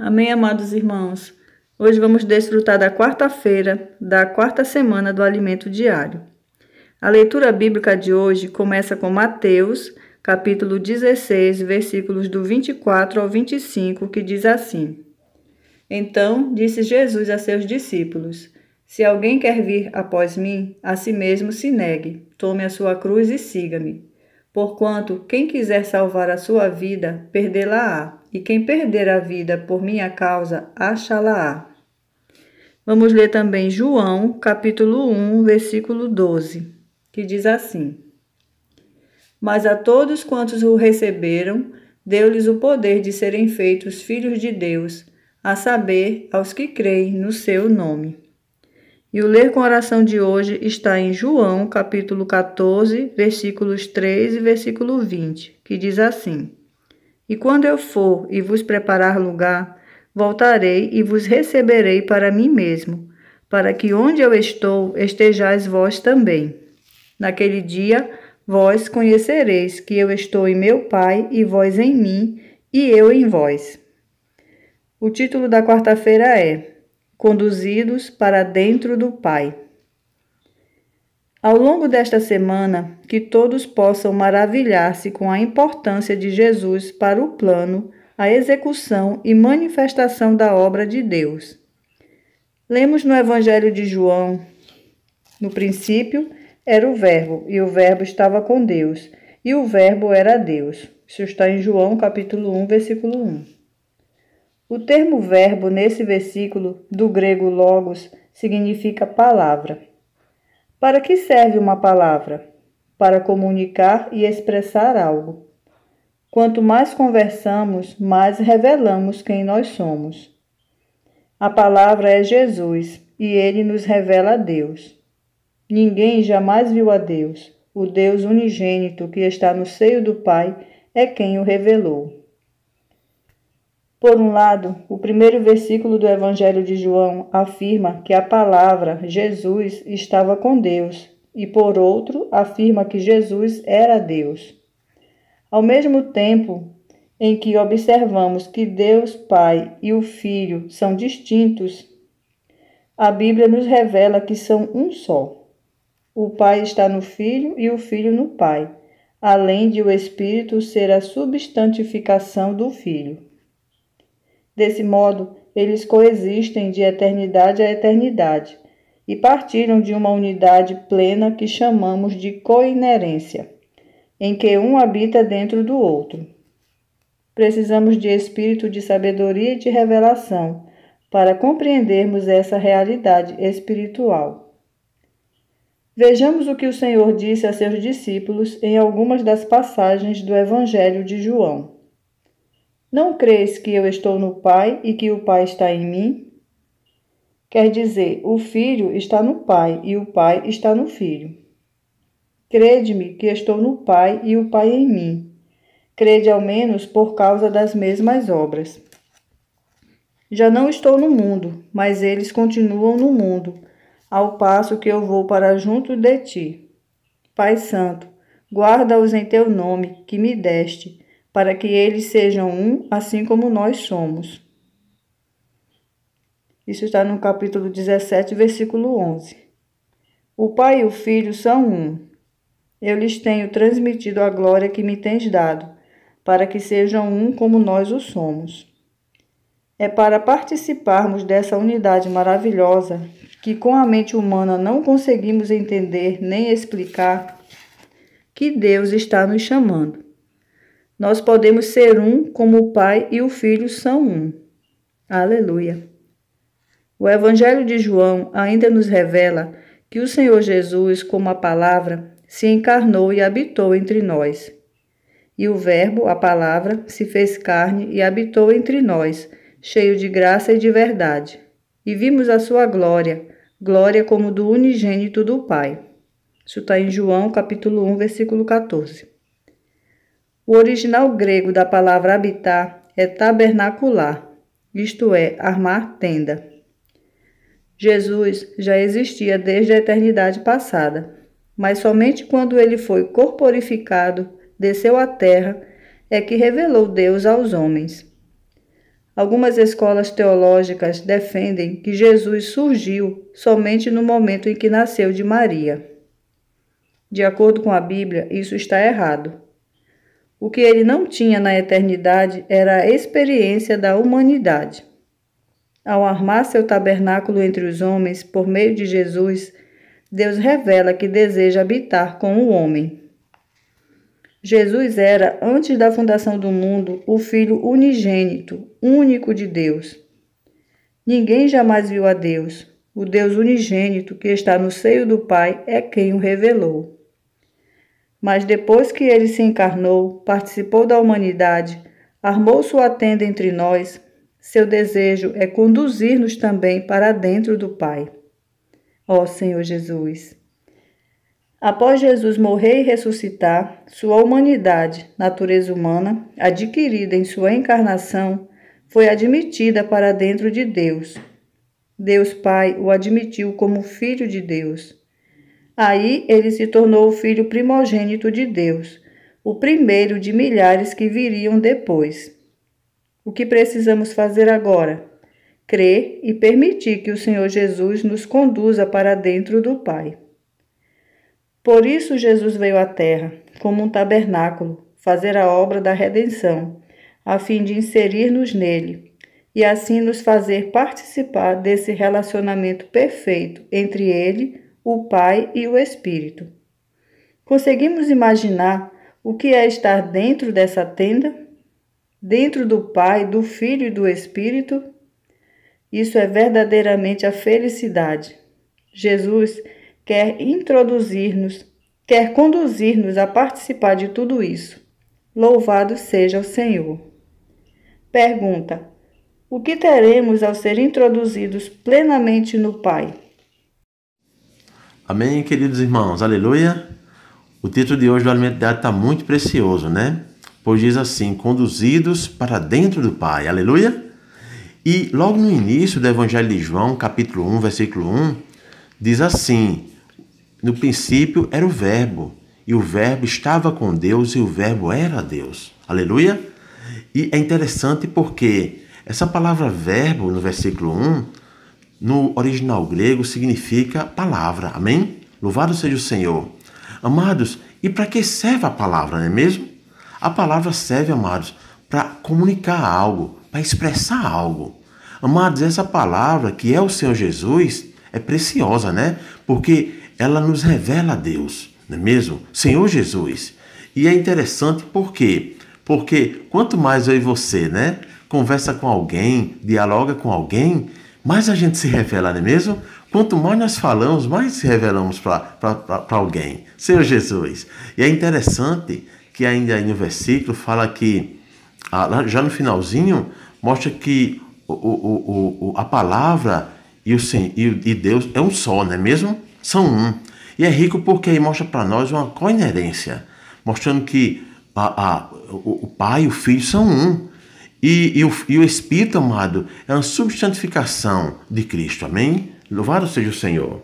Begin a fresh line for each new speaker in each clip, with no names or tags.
Amém, amados irmãos. Hoje vamos desfrutar da quarta-feira da quarta semana do alimento diário. A leitura bíblica de hoje começa com Mateus, capítulo 16, versículos do 24 ao 25, que diz assim: Então disse Jesus a seus discípulos: Se alguém quer vir após mim, a si mesmo se negue, tome a sua cruz e siga-me. Porquanto quem quiser salvar a sua vida, perdê-la-á, e quem perder a vida por minha causa, achá-la-á. Vamos ler também João, capítulo 1, versículo 12, que diz assim: Mas a todos quantos o receberam, deu-lhes o poder de serem feitos filhos de Deus, a saber, aos que creem no seu nome. E o ler com oração de hoje está em João, capítulo 14, versículos 3 e versículo 20, que diz assim: E quando eu for e vos preparar lugar, voltarei e vos receberei para mim mesmo, para que onde eu estou, estejais vós também. Naquele dia, vós conhecereis que eu estou em meu Pai, e vós em mim, e eu em vós. O título da quarta-feira é Conduzidos para dentro do Pai. Ao longo desta semana, que todos possam maravilhar-se com a importância de Jesus para o plano, a execução e manifestação da obra de Deus. Lemos no Evangelho de João: No princípio era o Verbo, e o Verbo estava com Deus, e o Verbo era Deus. Isso está em João, capítulo 1, versículo 1. O termo verbo nesse versículo, do grego logos, significa palavra. Para que serve uma palavra? Para comunicar e expressar algo. Quanto mais conversamos, mais revelamos quem nós somos. A palavra é Jesus, e ele nos revela a Deus. Ninguém jamais viu a Deus. O Deus unigênito que está no seio do Pai é quem o revelou. Por um lado, o primeiro versículo do Evangelho de João afirma que a palavra, Jesus, estava com Deus, e por outro, afirma que Jesus era Deus. Ao mesmo tempo em que observamos que Deus Pai e o Filho são distintos, a Bíblia nos revela que são um só. O Pai está no Filho e o Filho no Pai, além de o Espírito ser a substantificação do Filho. Desse modo, eles coexistem de eternidade a eternidade e partilham de uma unidade plena que chamamos de coinerência, em que um habita dentro do outro. Precisamos de espírito de sabedoria e de revelação para compreendermos essa realidade espiritual. Vejamos o que o Senhor disse a seus discípulos em algumas das passagens do Evangelho de João. Não crês que eu estou no Pai e que o Pai está em mim? Quer dizer, o Filho está no Pai e o Pai está no Filho. Crede-me que estou no Pai e o Pai em mim. Crede ao menos por causa das mesmas obras. Já não estou no mundo, mas eles continuam no mundo, ao passo que eu vou para junto de ti. Pai Santo, guarda-os em teu nome, que me deste, para que eles sejam um, assim como nós somos. Isso está no capítulo 17, versículo 11. O Pai e o Filho são um. Eu lhes tenho transmitido a glória que me tens dado, para que sejam um como nós o somos. É para participarmos dessa unidade maravilhosa, que com a mente humana não conseguimos entender nem explicar, que Deus está nos chamando. Nós podemos ser um como o Pai e o Filho são um. Aleluia! O Evangelho de João ainda nos revela que o Senhor Jesus, como a palavra, se encarnou e habitou entre nós. E o Verbo, a palavra, se fez carne e habitou entre nós, cheio de graça e de verdade. E vimos a sua glória, glória como do unigênito do Pai. Isso está em João, capítulo 1, versículo 14. O original grego da palavra habitar é tabernacular, isto é, armar tenda. Jesus já existia desde a eternidade passada, mas somente quando ele foi corporificado, desceu à terra, é que revelou Deus aos homens. Algumas escolas teológicas defendem que Jesus surgiu somente no momento em que nasceu de Maria. De acordo com a Bíblia, isso está errado. O que ele não tinha na eternidade era a experiência da humanidade. Ao armar seu tabernáculo entre os homens por meio de Jesus, Deus revela que deseja habitar com o homem. Jesus era, antes da fundação do mundo, o Filho unigênito, único de Deus. Ninguém jamais viu a Deus. O Deus unigênito que está no seio do Pai é quem o revelou. Mas depois que ele se encarnou, participou da humanidade, armou sua tenda entre nós, seu desejo é conduzir-nos também para dentro do Pai. Ó Senhor Jesus! Após Jesus morrer e ressuscitar, sua humanidade, natureza humana, adquirida em sua encarnação, foi admitida para dentro de Deus. Deus Pai o admitiu como Filho de Deus. Aí ele se tornou o Filho primogênito de Deus, o primeiro de milhares que viriam depois. O que precisamos fazer agora? Crer e permitir que o Senhor Jesus nos conduza para dentro do Pai. Por isso Jesus veio à terra, como um tabernáculo, fazer a obra da redenção, a fim de inserir-nos nele, e assim nos fazer participar desse relacionamento perfeito entre ele, o Pai e o Espírito. Conseguimos imaginar o que é estar dentro dessa tenda? Dentro do Pai, do Filho e do Espírito? Isso é verdadeiramente a felicidade. Jesus quer introduzir-nos, quer conduzir-nos a participar de tudo isso. Louvado seja o Senhor. Pergunta: o que teremos ao ser introduzidos plenamente no Pai?
Amém, queridos irmãos, aleluia. O título de hoje do Alimento Diário está muito precioso, né? Pois diz assim: conduzidos para dentro do Pai, aleluia. E logo no início do Evangelho de João, capítulo 1, versículo 1, diz assim: no princípio era o Verbo, e o Verbo estava com Deus, e o Verbo era Deus. Aleluia! E é interessante porque essa palavra verbo, no versículo 1, no original grego, significa palavra. Amém? Louvado seja o Senhor. Amados, e para que serve a palavra, não é mesmo? A palavra serve, amados, para comunicar algo, para expressar algo. Amados, essa palavra, que é o Senhor Jesus, é preciosa, né? Porque ela nos revela a Deus, não é mesmo? Senhor Jesus. E é interessante por quê? Porque quanto mais eu e você, né, conversa com alguém, dialoga com alguém, mais a gente se revela, não é mesmo? Quanto mais nós falamos, mais se revelamos para alguém. Senhor Jesus. E é interessante que ainda aí no versículo fala que, já no finalzinho, mostra que a palavra e Deus é um só, não é mesmo? São um. E é rico porque aí mostra para nós uma coinerência, mostrando que o Pai e o Filho são um. E o Espírito, amado, é uma substantificação de Cristo. Amém? Louvado seja o Senhor.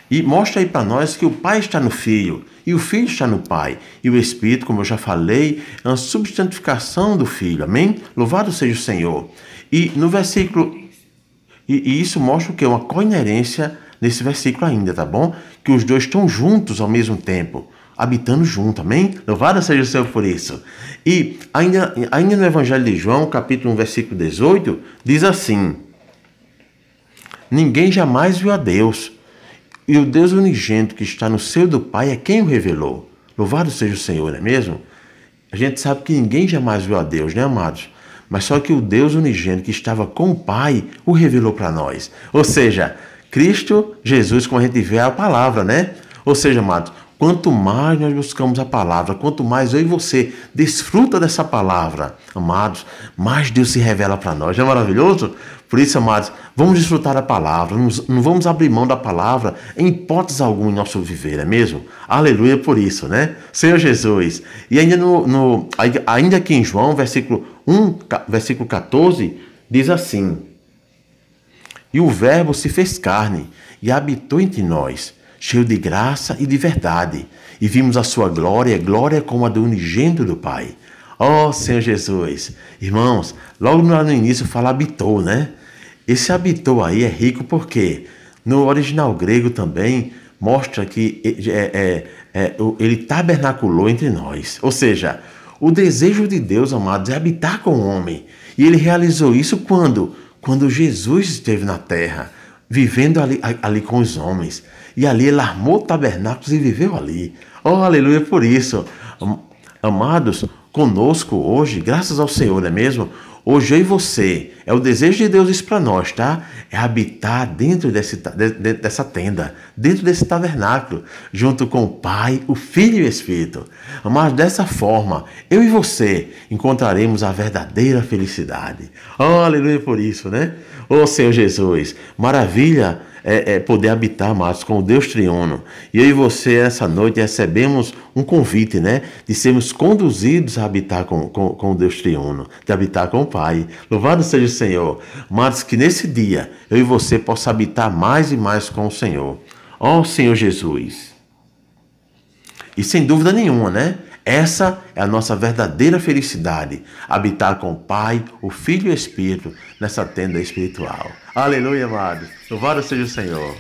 E mostra aí para nós que o Pai está no Filho, e o Filho está no Pai. E o Espírito, como eu já falei, é uma substantificação do Filho. Amém? Louvado seja o Senhor. E no versículo... E isso mostra o quê? Uma coinerência nesse versículo ainda, tá bom? Que os dois estão juntos ao mesmo tempo, habitando junto, amém? Louvado seja o Senhor por isso. E ainda no Evangelho de João, capítulo 1, versículo 18, diz assim: ninguém jamais viu a Deus, e o Deus unigênito que está no seio do Pai é quem o revelou. Louvado seja o Senhor, não é mesmo? A gente sabe que ninguém jamais viu a Deus, né, amados? Mas só que o Deus unigênito que estava com o Pai o revelou para nós. Ou seja, Cristo, Jesus, como a gente vê, é a palavra, né? Ou seja, amados, quanto mais nós buscamos a palavra, quanto mais eu e você desfruta dessa palavra, amados, mais Deus se revela para nós. Não é maravilhoso? Por isso, amados, vamos desfrutar da palavra, não vamos abrir mão da palavra em hipótese alguma em nosso viver, é mesmo? Aleluia por isso, né? Senhor Jesus. E ainda aqui em João, versículo 1, versículo 14, diz assim: e o Verbo se fez carne e habitou entre nós, cheio de graça e de verdade, e vimos a sua glória, glória como a do unigênito do Pai. Oh, Senhor Jesus. Irmãos, logo lá no início fala habitou, né? Esse habitou aí é rico porque no original grego também mostra que ele tabernaculou entre nós. Ou seja, o desejo de Deus, amados, é habitar com o homem. E ele realizou isso quando? Quando Jesus esteve na terra, vivendo ali com os homens. E ali ele armou tabernáculos e viveu ali. Oh, aleluia por isso. Amados, conosco hoje, graças ao Senhor, não é mesmo? Hoje eu e você, é o desejo de Deus isso para nós, tá? É habitar dentro dessa tenda, dentro desse tabernáculo, junto com o Pai, o Filho e o Espírito. Mas dessa forma, eu e você encontraremos a verdadeira felicidade. Oh, aleluia por isso, né? Oh, Senhor Jesus, maravilha poder habitar, amados, com o Deus triuno. E eu e você, essa noite, recebemos um convite, né? De sermos conduzidos a habitar com o Deus triuno, de habitar com o Pai. Louvado seja o Senhor. Mas que nesse dia, eu e você possa habitar mais e mais com o Senhor. Ó Senhor Jesus. E sem dúvida nenhuma, né? Essa é a nossa verdadeira felicidade, habitar com o Pai, o Filho e o Espírito nessa tenda espiritual. Aleluia, amados. Louvado seja o Senhor.